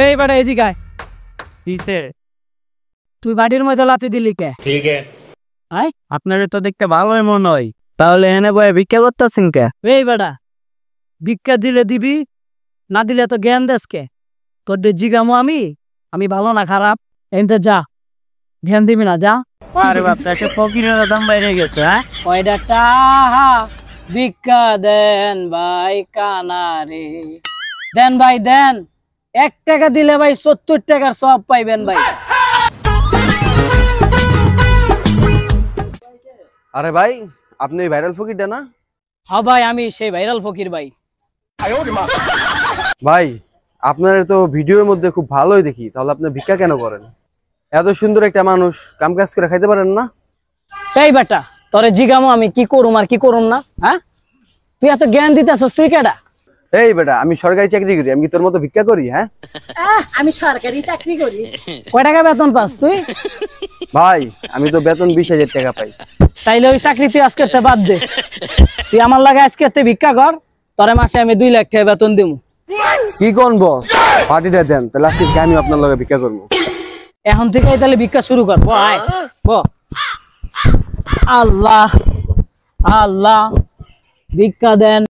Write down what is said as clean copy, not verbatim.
এই বেটা এই জিগায় দিছে তুই বাড়ির মধ্যে লাথি দিলি কে? ঠিক আছে আয় আপনারে তো দেখতে ভালোই মনে হয়, তাহলে এনে বয়ে ভিক্ষা করতেছেন কে? এই বেটা ভিক্ষা দিলে দিবি, না দিলে তো জ্ঞান দেশকে তোর জিগামো আমি ভালো না খারাপ। এনতে যা, ধ্যান দিবি না, যা। আরে বাপটা সে ফকিরের দাম বাইরে গেছে। হ্যাঁ কয়টা টাহা ভিক্ষা দেন ভাই কানারে, দেন ভাই দেন। 1 টাকা দিলে ভাই 70 টাকার সব পাইবেন ভাই। আরে ভাই, আপনি ওই ভাইরাল ফকিরটা না? হ্যাঁ ভাই, আমি সেই ভাইরাল ফকির ভাই। ভাই, আপনার তো ভিডিওর মধ্যে খুব ভালোই দেখি, তাহলে আপনি ভিক্ষা কেন করেন? এত সুন্দর একটা মানুষ, কাম কাজ করে খাইতে পারেন না? এই বেটা তোরে জিগামো আমি কি করুম আর কি করুম না? হ্যাঁ, তুই এত জ্ঞান দিতেছস, তুই কেডা? এই বেটা, আমি সরকারি চাকরি করি, আমি কি তোর মতো ভিক্ষা করি? হ্যাঁ, আমি সরকারি চাকরি করি। কয় টাকা বেতন পাস তুই? ভাই আমি তো বেতন 20,000 টাকা পাই। তাইলে ওই চাকরি তুই আজকে বাদ দে, তুই আমার লাগে আজকে ভিক্ষা কর, তোরে মাসে আমি 2 লাখ টাকা বেতন দিমু। কি কোন বস, পার্টিটা দেন, তাহলে আজকে আমি আপনার লগে ভিক্ষা করবো। এখন থেকে তাহলে ভিক্ষা শুরু কর। আয় ব। আল্লাহ আল্লাহ ভিক্ষা দেন।